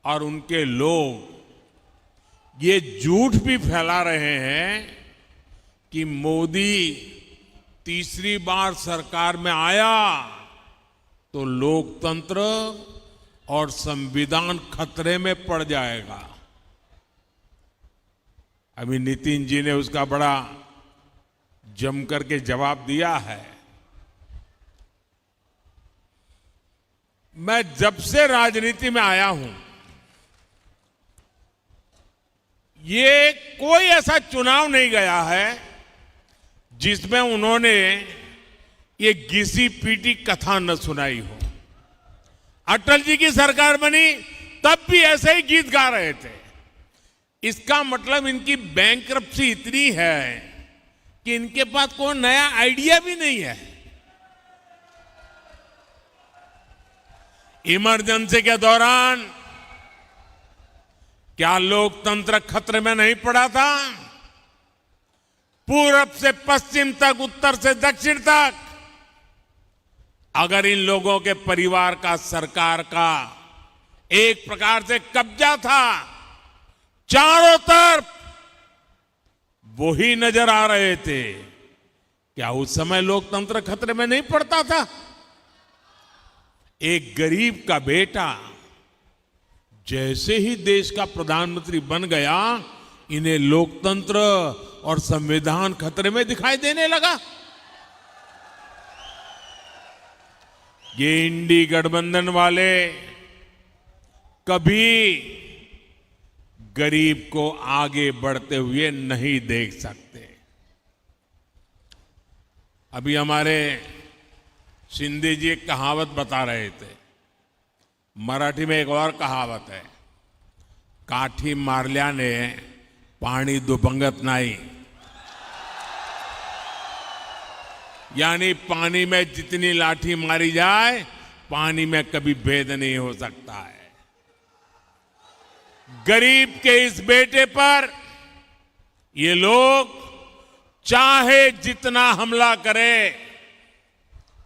[SPEAKER 4] और उनके लोग ये झूठ भी फैला रहे हैं कि मोदी तीसरी बार सरकार में आया तो लोकतंत्र और संविधान खतरे में पड़ जाएगा। अभी नितिन जी ने उसका बड़ा जम करके जवाब दिया है। मैं जब से राजनीति में आया हूं, ये कोई ऐसा चुनाव नहीं गया है जिसमें उन्होंने ये घिसी पीटी कथा न सुनाई हो। अटल जी की सरकार बनी तब भी ऐसे ही गीत गा रहे थे। इसका मतलब इनकी बैंकरप्सी इतनी है कि इनके पास कोई नया आइडिया भी नहीं है। इमरजेंसी के दौरान क्या लोकतंत्र खतरे में नहीं पड़ा था? पूरब से पश्चिम तक, उत्तर से दक्षिण तक अगर इन लोगों के परिवार का सरकार का एक प्रकार से कब्जा था, चारों तरफ वही नजर आ रहे थे, क्या उस समय लोकतंत्र खतरे में नहीं पड़ता था? एक गरीब का बेटा जैसे ही देश का प्रधानमंत्री बन गया, इन्हें लोकतंत्र और संविधान खतरे में दिखाई देने लगा। ये इंडी गठबंधन वाले कभी गरीब को आगे बढ़ते हुए नहीं देख सकते। अभी हमारे शिंदे जी एक कहावत बता रहे थे। मराठी में एक और कहावत है, काठी मारल्याने पाणी दुभंगत नाही। यानी पानी में जितनी लाठी मारी जाए, पानी में कभी भेद नहीं हो सकता है। गरीब के इस बेटे पर ये लोग चाहे जितना हमला करे,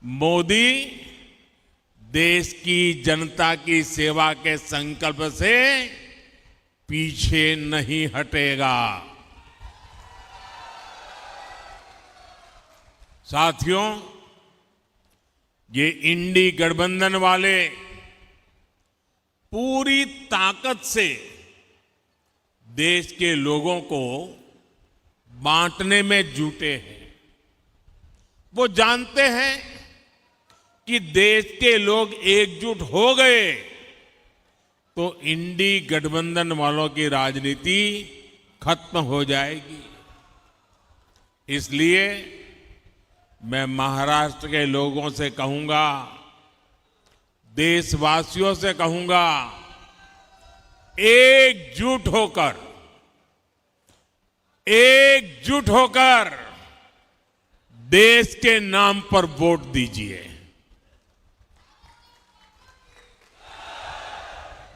[SPEAKER 4] मोदी देश की जनता की सेवा के संकल्प से पीछे नहीं हटेगा। साथियों, ये इंडी गठबंधन वाले पूरी ताकत से देश के लोगों को बांटने में जुटे हैं। वो जानते हैं कि देश के लोग एकजुट हो गए तो इंडी गठबंधन वालों की राजनीति खत्म हो जाएगी। इसलिए मैं महाराष्ट्र के लोगों से कहूंगा, देशवासियों से कहूंगा, एकजुट होकर देश के नाम पर वोट दीजिए।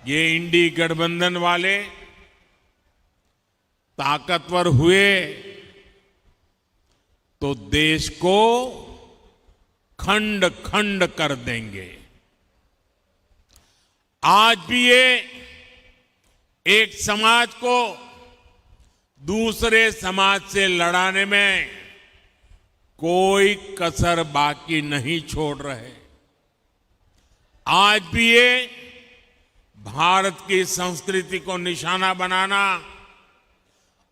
[SPEAKER 4] ये इंडी गठबंधन वाले ताकतवर हुए तो देश को खंड खंड कर देंगे। आज भी ये एक समाज को दूसरे समाज से लड़ाने में कोई कसर बाकी नहीं छोड़ रहे। आज भी ये भारत की संस्कृति को निशाना बनाना,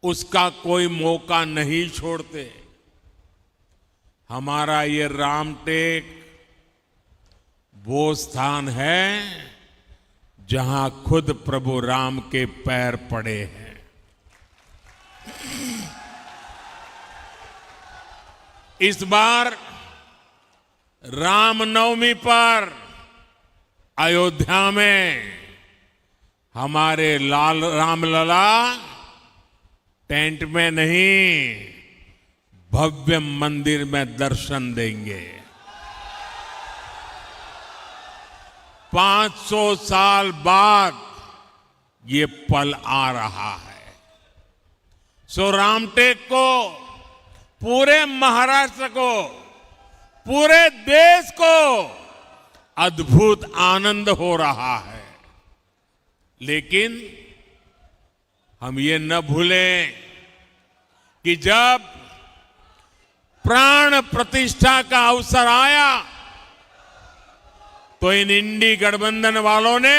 [SPEAKER 4] उसका कोई मौका नहीं छोड़ते। हमारा ये रामटेक वो स्थान है जहां खुद प्रभु राम के पैर पड़े हैं। इस बार रामनवमी पर अयोध्या में हमारे रामलला टेंट में नहीं, भव्य मंदिर में दर्शन देंगे। 500 साल बाद ये पल आ रहा है। सो रामटेक को, पूरे महाराष्ट्र को, पूरे देश को अद्भुत आनंद हो रहा है। लेकिन हम ये न भूलें कि जब प्राण प्रतिष्ठा का अवसर आया तो इन इंडी गठबंधन वालों ने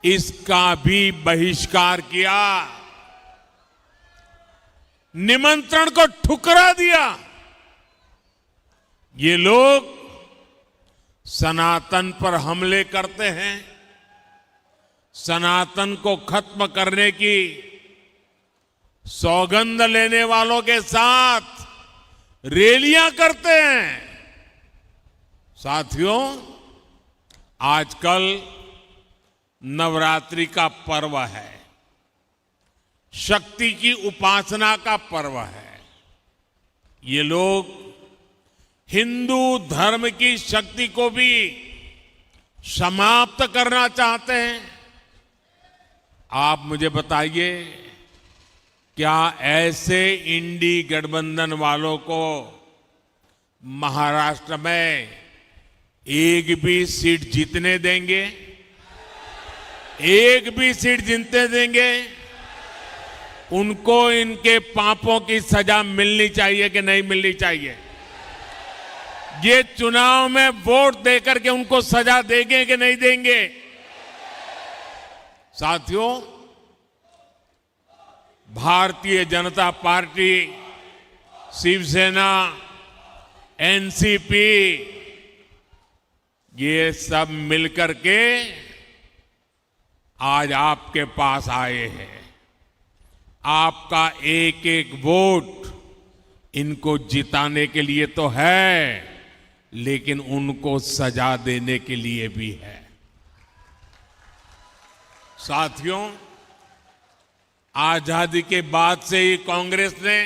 [SPEAKER 4] इसका भी बहिष्कार किया, निमंत्रण को ठुकरा दिया। ये लोग सनातन पर हमले करते हैं, सनातन को खत्म करने की सौगंध लेने वालों के साथ रैलियां करते हैं। साथियों, आजकल नवरात्रि का पर्व है, शक्ति की उपासना का पर्व है। ये लोग हिंदू धर्म की शक्ति को भी समाप्त करना चाहते हैं। आप मुझे बताइए, क्या ऐसे इंडी गठबंधन वालों को महाराष्ट्र में एक भी सीट जीतने देंगे? एक भी सीट जीतने देंगे? उनको इनके पापों की सजा मिलनी चाहिए कि नहीं मिलनी चाहिए? ये चुनाव में वोट देकर के उनको सजा देंगे कि नहीं देंगे? साथियों, भारतीय जनता पार्टी, शिवसेना, एनसीपी, ये सब मिलकर के आज आपके पास आए हैं। आपका एक एक वोट इनको जिताने के लिए तो है, लेकिन उनको सजा देने के लिए भी है। साथियों, आजादी के बाद से ही कांग्रेस ने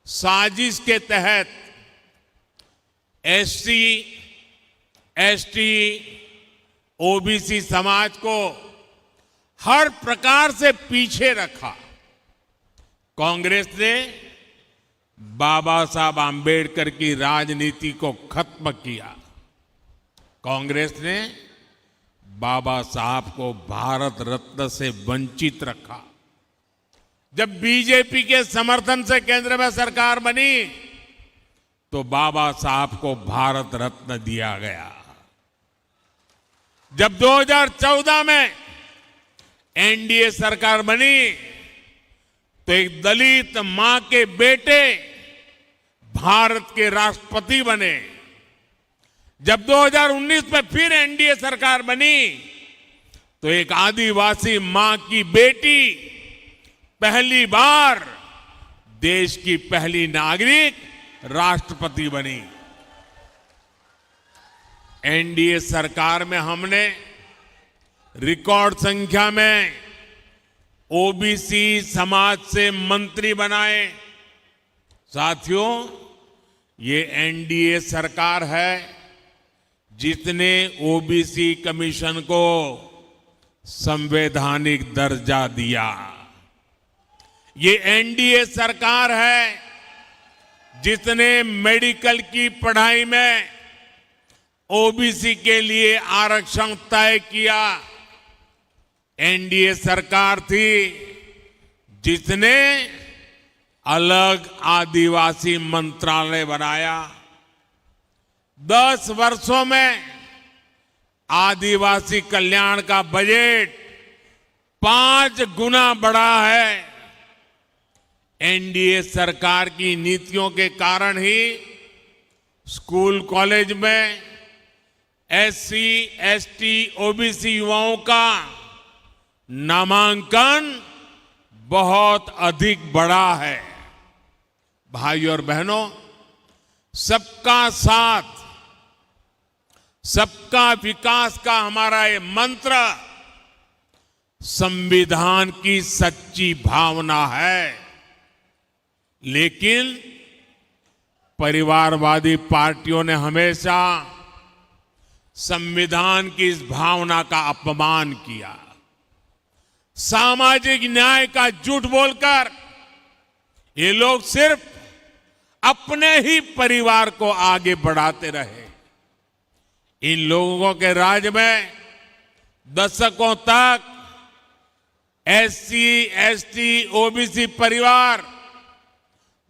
[SPEAKER 4] साजिश के तहत एससी, एसटी, ओबीसी समाज को हर प्रकार से पीछे रखा। कांग्रेस ने बाबा साहब आंबेडकर की राजनीति को खत्म किया। कांग्रेस ने बाबा साहब को भारत रत्न से वंचित रखा। जब बीजेपी के समर्थन से केंद्र में सरकार बनी तो बाबा साहब को भारत रत्न दिया गया। जब 2014 में एनडीए सरकार बनी तो एक दलित मां के बेटे भारत के राष्ट्रपति बने। जब 2019 में फिर एनडीए सरकार बनी तो एक आदिवासी मां की बेटी पहली बार देश की पहली नागरिक राष्ट्रपति बनी। एनडीए सरकार में हमने रिकॉर्ड संख्या में ओबीसी समाज से मंत्री बनाए। साथियों, ये एनडीए सरकार है जिसने ओबीसी कमीशन को संवैधानिक दर्जा दिया। ये एनडीए सरकार है जिसने मेडिकल की पढ़ाई में ओबीसी के लिए आरक्षण तय किया। एनडीए सरकार थी जिसने अलग आदिवासी मंत्रालय बनाया। 10 वर्षों में आदिवासी कल्याण का बजट 5 गुना बढ़ा है। एनडीए सरकार की नीतियों के कारण ही स्कूल कॉलेज में एससी, एसटी, ओबीसी युवाओं का नामांकन बहुत अधिक बढ़ा है। भाइयों और बहनों, सबका साथ, सबका विकास का हमारा ये मंत्र संविधान की सच्ची भावना है। लेकिन परिवारवादी पार्टियों ने हमेशा संविधान की इस भावना का अपमान किया। सामाजिक न्याय का झूठ बोलकर ये लोग सिर्फ अपने ही परिवार को आगे बढ़ाते रहे। इन लोगों के राज में दशकों तक एससी, एसटी, ओबीसी परिवार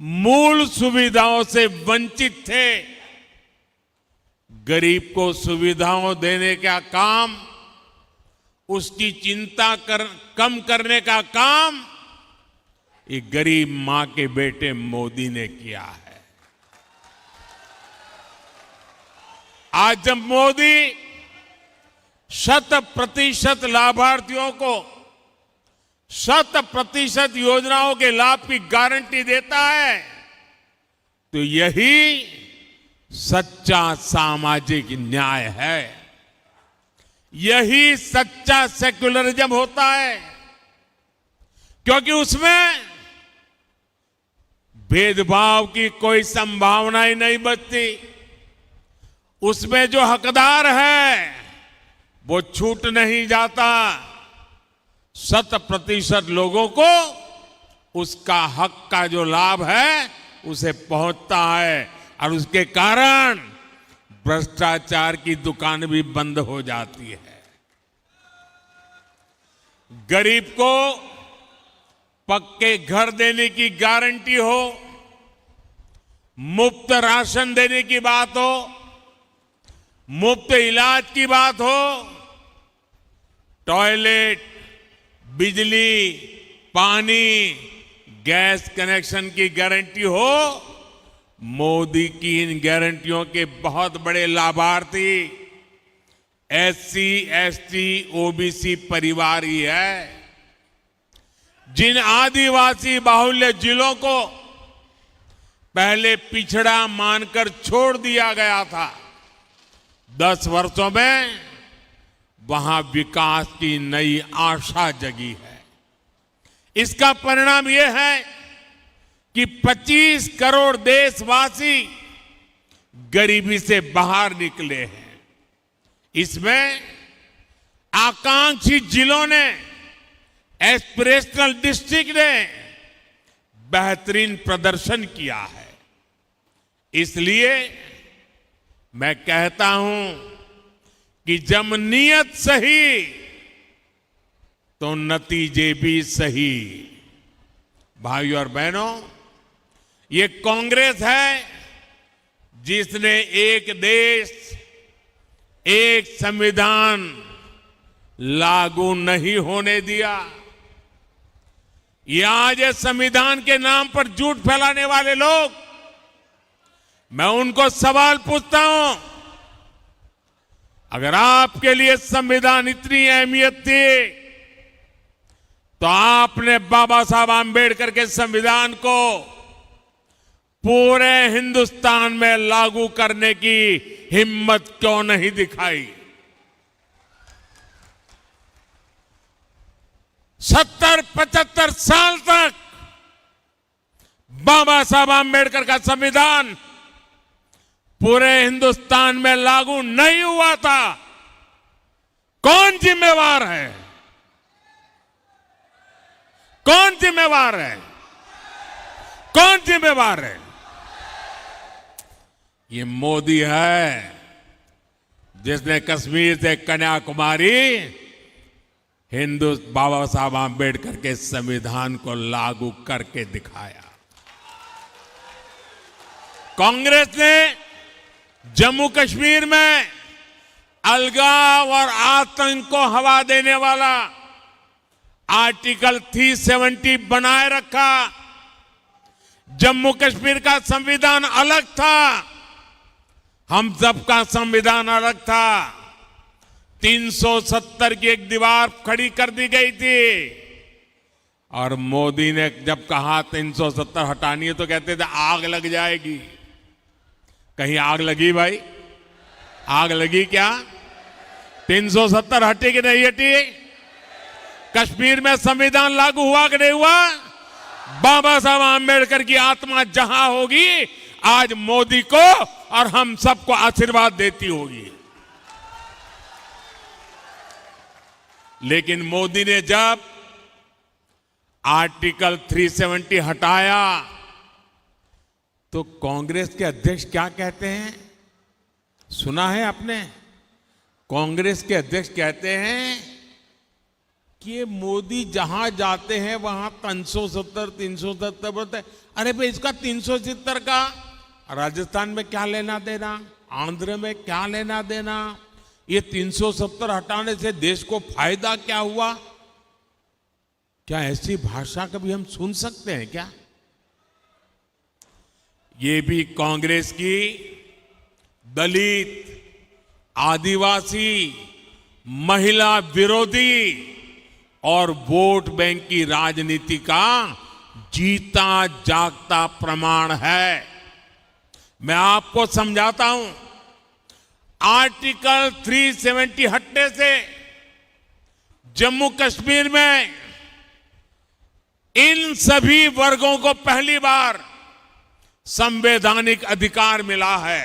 [SPEAKER 4] मूल सुविधाओं से वंचित थे। गरीब को सुविधाओं देने का काम, उसकी चिंता कम करने का काम एक गरीब मां के बेटे मोदी ने किया है। आज जब मोदी 100% लाभार्थियों को 100% योजनाओं के लाभ की गारंटी देता है तो यही सच्चा सामाजिक न्याय है। यही सच्चा सेक्युलरिज्म होता है, क्योंकि उसमें भेदभाव की कोई संभावना ही नहीं बचती। उसमें जो हकदार है वो छूट नहीं जाता। 100% लोगों को उसका हक का जो लाभ है उसे पहुंचता है और उसके कारण भ्रष्टाचार की दुकान भी बंद हो जाती है। गरीब को पक्के घर देने की गारंटी हो, मुफ्त राशन देने की बात हो, मुफ्त इलाज की बात हो, टॉयलेट, बिजली, पानी, गैस कनेक्शन की गारंटी हो, मोदी की इन गारंटियों के बहुत बड़े लाभार्थी एससी, एसटी, ओबीसी परिवार ही है। जिन आदिवासी बाहुल्य जिलों को पहले पिछड़ा मानकर छोड़ दिया गया था, 10 वर्षों में वहां विकास की नई आशा जगी है। इसका परिणाम यह है कि 25 करोड़ देशवासी गरीबी से बाहर निकले हैं। इसमें आकांक्षी जिलों ने, एस्पिरेशनल डिस्ट्रिक्ट ने बेहतरीन प्रदर्शन किया है। इसलिए मैं कहता हूं कि जब नीयत सही तो नतीजे भी सही। भाइयों और बहनों, ये कांग्रेस है जिसने एक देश एक संविधान लागू नहीं होने दिया। ये आज इस संविधान के नाम पर झूठ फैलाने वाले लोग, मैं उनको सवाल पूछता हूं, अगर आपके लिए संविधान इतनी अहमियत थी तो आपने बाबा साहब आंबेडकर के संविधान को पूरे हिंदुस्तान में लागू करने की हिम्मत क्यों नहीं दिखाई? 70-75 साल तक बाबा साहब आंबेडकर का संविधान पूरे हिंदुस्तान में लागू नहीं हुआ था। कौन जिम्मेवार है? कौन जिम्मेवार है? कौन जिम्मेवार है? ये मोदी है जिसने कश्मीर से कन्याकुमारी बाबा साहब आंबेडकर के संविधान को लागू करके दिखाया। कांग्रेस ने जम्मू कश्मीर में अलगाव और आतंक को हवा देने वाला आर्टिकल 370 बनाए रखा। जम्मू कश्मीर का संविधान अलग था, हम सबका संविधान अलग था। 370 की एक दीवार खड़ी कर दी गई थी और मोदी ने जब कहा 370 हटानी है तो कहते थे आग लग जाएगी। कहीं आग लगी भाई? आग लगी क्या? 370 हटी कि नहीं हटी? कश्मीर में संविधान लागू हुआ कि नहीं हुआ? बाबा साहब आंबेडकर की आत्मा जहां होगी आज मोदी को और हम सबको आशीर्वाद देती होगी। लेकिन मोदी ने जब आर्टिकल 370 हटाया तो कांग्रेस के अध्यक्ष क्या कहते हैं? सुना है आपने? कांग्रेस के अध्यक्ष कहते हैं कि मोदी जहां जाते हैं वहां 370 बोलते हैं। अरे भाई इसका 370 का राजस्थान में क्या लेना देना, आंध्र में क्या लेना देना? ये 370 हटाने से देश को फायदा क्या हुआ? क्या ऐसी भाषा कभी हम सुन सकते हैं क्या? ये भी कांग्रेस की दलित, आदिवासी, महिला विरोधी और वोट बैंक की राजनीति का जीता जागता प्रमाण है। मैं आपको समझाता हूं, आर्टिकल 370 हटने से जम्मू कश्मीर में इन सभी वर्गों को पहली बार संवैधानिक अधिकार मिला है।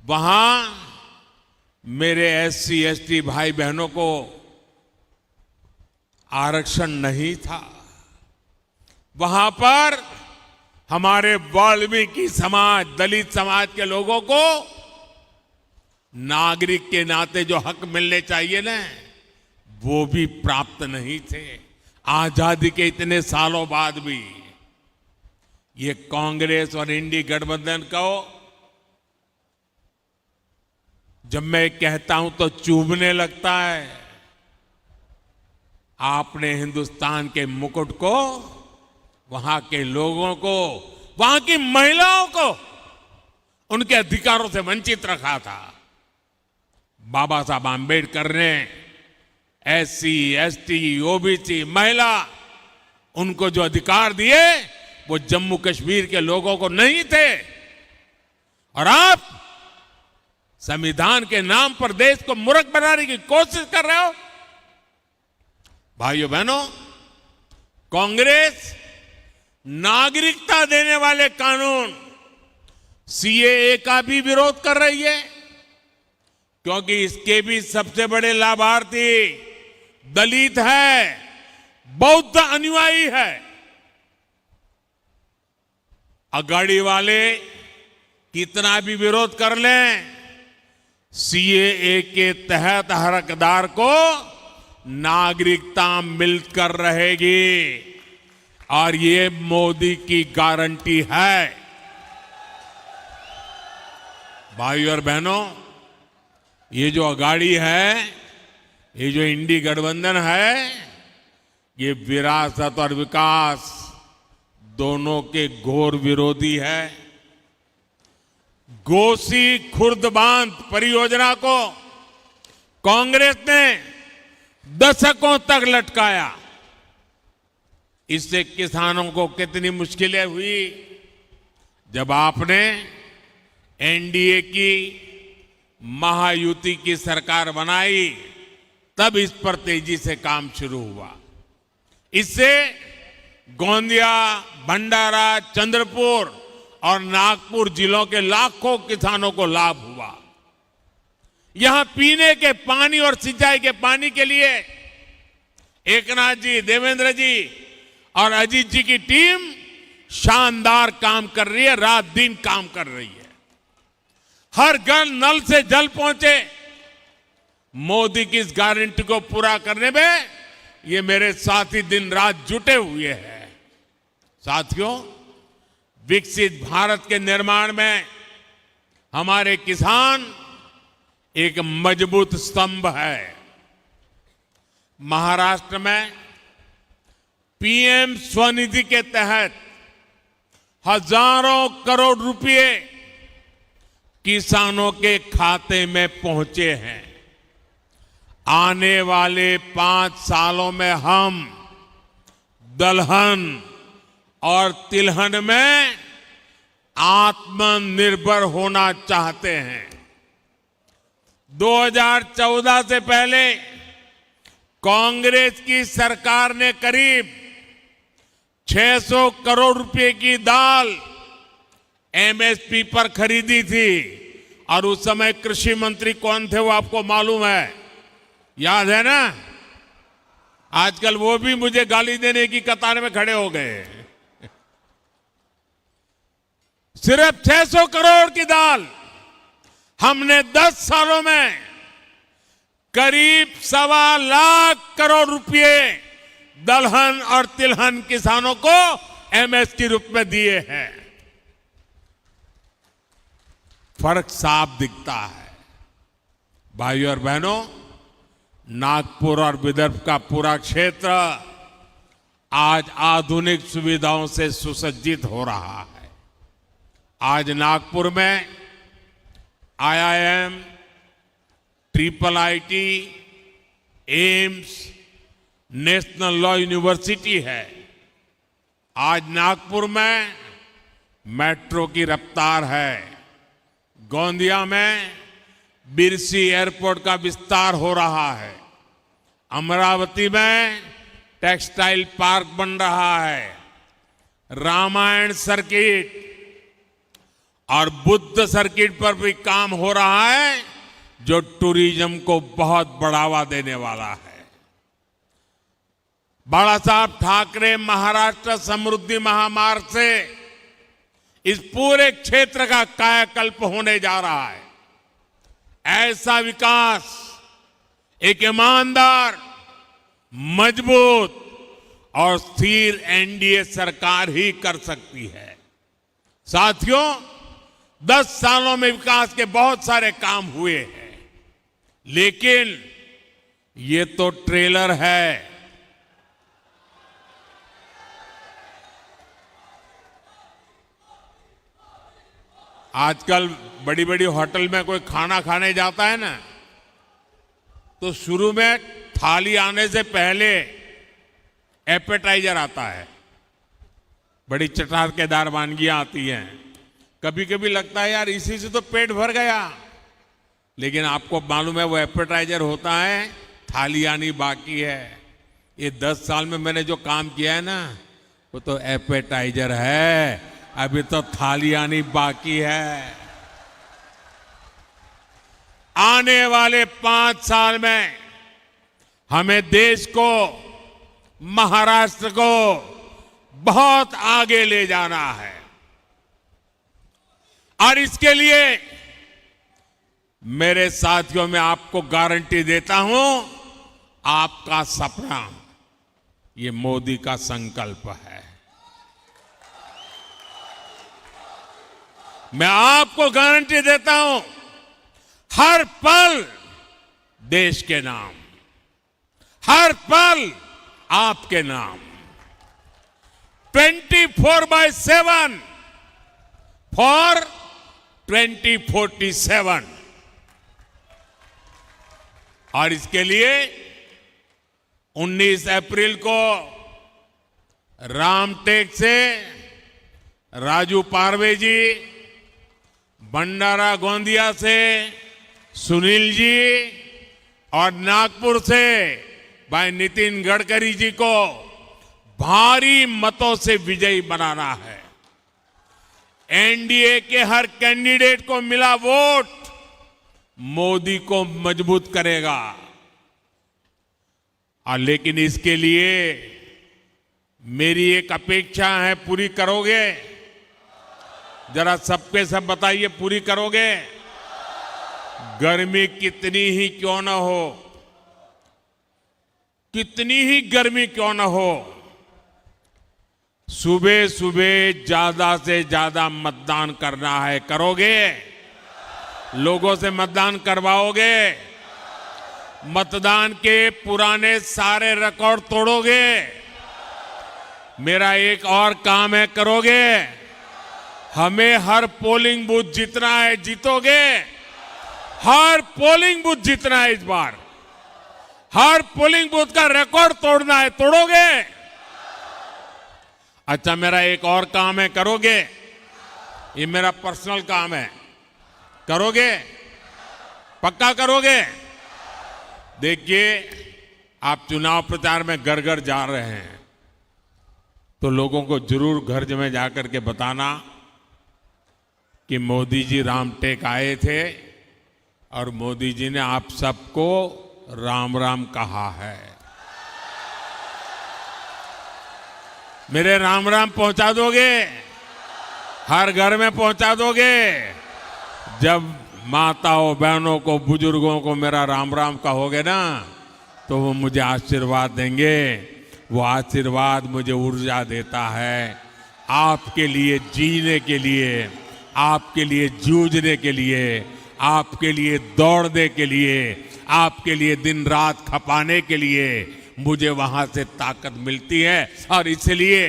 [SPEAKER 4] वहां मेरे SC ST भाई बहनों को आरक्षण नहीं था। वहां पर हमारे वाल्मीकि समाज, दलित समाज के लोगों को नागरिक के नाते जो हक मिलने चाहिए ना, वो भी प्राप्त नहीं थे। आजादी के इतने सालों बाद भी ये कांग्रेस और इंडी गठबंधन को जब मैं कहता हूं तो चुभने लगता है। आपने हिंदुस्तान के मुकुट को, वहां के लोगों को, वहां की महिलाओं को उनके अधिकारों से वंचित रखा था। बाबा साहब आंबेडकर ने SC ST OBC महिला उनको जो अधिकार दिए वो जम्मू कश्मीर के लोगों को नहीं थे। और आप संविधान के नाम पर देश को मूर्ख बनाने की कोशिश कर रहे हो। भाइयों बहनों, कांग्रेस नागरिकता देने वाले कानून CAA का भी विरोध कर रही है, क्योंकि इसके भी सबसे बड़े लाभार्थी दलित है, बौद्ध अनुयायी है। अगाड़ी वाले कितना भी विरोध कर लें, CAA के तहत हर हकदार को नागरिकता मिलकर रहेगी और ये मोदी की गारंटी है। भाइयों और बहनों, ये जो अगाड़ी है, ये जो इंडी गठबंधन है, ये विरासत और विकास दोनों के घोर विरोधी है। गोसी खुर्द बांध परियोजना को कांग्रेस ने दशकों तक लटकाया। इससे किसानों को कितनी मुश्किलें हुई। जब आपने एनडीए की महायुति की सरकार बनाई, तब इस पर तेजी से काम शुरू हुआ। इससे गोंदिया, भंडारा, चंद्रपुर और नागपुर जिलों के लाखों किसानों को लाभ हुआ। यहां पीने के पानी और सिंचाई के पानी के लिए एकनाथ जी, देवेंद्र जी और अजीत जी की टीम शानदार काम कर रही है, रात दिन काम कर रही है। हर घर नल से जल पहुंचे, मोदी की इस गारंटी को पूरा करने में ये मेरे साथी दिन रात जुटे हुए हैं। साथियों, विकसित भारत के निर्माण में हमारे किसान एक मजबूत स्तंभ है। महाराष्ट्र में पीएम स्वनिधि के तहत हजारों करोड़ रुपए किसानों के खाते में पहुंचे हैं। आने वाले 5 सालों में हम दलहन और तिलहन में आत्मनिर्भर होना चाहते हैं। 2014 से पहले कांग्रेस की सरकार ने करीब 600 करोड़ रुपए की दाल एमएसपी पर खरीदी थी, और उस समय कृषि मंत्री कौन थे वो आपको मालूम है, याद है ना? आजकल वो भी मुझे गाली देने की कतार में खड़े हो गए। सिर्फ 600 करोड़ की दाल हमने 10 सालों में करीब 1.25 लाख करोड़ रुपए दलहन और तिलहन किसानों को एमएस के रूप में दिए हैं। फर्क साफ दिखता है। भाइयों और बहनों, नागपुर और विदर्भ का पूरा क्षेत्र आज आधुनिक सुविधाओं से सुसज्जित हो रहा है। आज नागपुर में IIM, IIIT, AIIMS, national law university है। आज नागपुर में मेट्रो की रफ्तार है। गोंदिया में बिरसी एयरपोर्ट का विस्तार हो रहा है। अमरावती में टेक्सटाइल पार्क बन रहा है। रामायण सर्किट और बुद्ध सर्किट पर भी काम हो रहा है, जो टूरिज्म को बहुत बढ़ावा देने वाला है। बाला साहब ठाकरे महाराष्ट्र समृद्धि महामार्ग से इस पूरे क्षेत्र का कायाकल्प होने जा रहा है। ऐसा विकास एक ईमानदार, मजबूत और स्थिर एनडीए सरकार ही कर सकती है। साथियों, 10 सालों में विकास के बहुत सारे काम हुए हैं, लेकिन ये तो ट्रेलर है। आजकल बड़ी बड़ी होटल में कोई खाना खाने जाता है ना, तो शुरू में थाली आने से पहले एपेटाइजर आता है। बड़ी चटखानेदार वानगियां आती हैं। कभी कभी लगता है यार इसी से तो पेट भर गया, लेकिन आपको मालूम है वो एपेटाइजर होता है, थाली आनी बाकी है। ये 10 साल में मैंने जो काम किया है ना, वो तो एपेटाइजर है, अभी तो थाली आनी बाकी है। आने वाले 5 साल में हमें देश को, महाराष्ट्र को बहुत आगे ले जाना है, और इसके लिए मेरे साथियों, मैं आपको गारंटी देता हूं, आपका सपना ये मोदी का संकल्प है। मैं आपको गारंटी देता हूं, हर पल देश के नाम, हर पल आपके नाम, 24/7 फॉर 2047। और इसके लिए 19 अप्रैल को रामटेक से राजू पारवे जी, भंडारा गोंदिया से सुनील जी और नागपुर से भाई नितिन गडकरी जी को भारी मतों से विजयी बनाना है। एनडीए के हर कैंडिडेट को मिला वोट मोदी को मजबूत करेगा। और लेकिन इसके लिए मेरी एक अपेक्षा है, पूरी करोगे? जरा सबके सब बताइए, पूरी करोगे? गर्मी कितनी ही क्यों ना हो, कितनी ही गर्मी क्यों ना हो, सुबह सुबह ज्यादा से ज्यादा मतदान करना है। करोगे? लोगों से मतदान करवाओगे? मतदान के पुराने सारे रिकॉर्ड तोड़ोगे? मेरा एक और काम है, करोगे? हमें हर पोलिंग बूथ जीतना है। जीतोगे? हर पोलिंग बूथ जीतना है इस बार। हर पोलिंग बूथ का रिकॉर्ड तोड़ना है। तोड़ोगे? अच्छा, मेरा एक और काम है, करोगे? ये मेरा पर्सनल काम है, करोगे? पक्का करोगे? देखिए, आप चुनाव प्रचार में घर घर जा रहे हैं, तो लोगों को जरूर घर में जाकर के बताना कि मोदी जी रामटेक आए थे और मोदी जी ने आप सबको राम राम कहा है। मेरे राम राम पहुंचा दोगे? हर घर में पहुंचा दोगे? जब माताओं बहनों को, बुजुर्गों को मेरा राम राम कहोगे ना, तो वो मुझे आशीर्वाद देंगे। वो आशीर्वाद मुझे ऊर्जा देता है आपके लिए जीने के लिए, आपके लिए जूझने के लिए, आपके लिए दौड़ने के लिए, आपके लिए दिन रात खपाने के लिए मुझे वहां से ताकत मिलती है। और इसलिए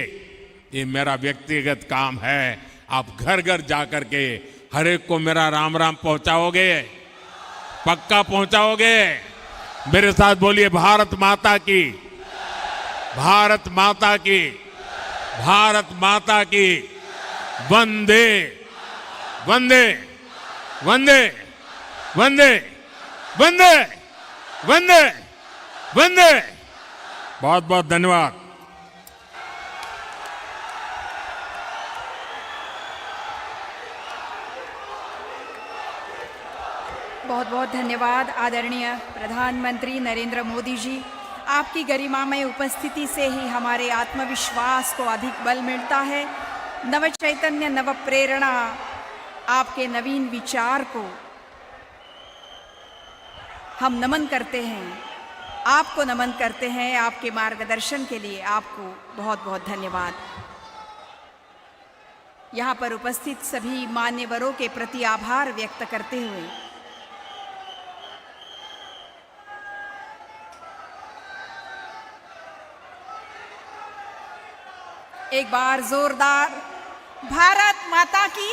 [SPEAKER 4] ये मेरा व्यक्तिगत काम है। आप घर घर जाकर के हर एक को मेरा राम राम पहुंचाओगे? पक्का पहुंचाओगे? मेरे साथ बोलिए, भारत माता की, भारत माता की, भारत माता की, वंदे वंदे वंदे वंदे वंदे वंदे वंदे। बहुत बहुत धन्यवाद।
[SPEAKER 1] बहुत बहुत धन्यवाद आदरणीय प्रधानमंत्री नरेंद्र मोदी जी। आपकी गरिमामय उपस्थिति से ही हमारे आत्मविश्वास को अधिक बल मिलता है। नव चैतन्य, नव प्रेरणा, आपके नवीन विचार को हम नमन करते हैं, आपको नमन करते हैं। आपके मार्गदर्शन के लिए आपको बहुत बहुत धन्यवाद। यहाँ पर उपस्थित सभी मान्यवरों के प्रति आभार व्यक्त करते हुए एक बार जोरदार भारत माता की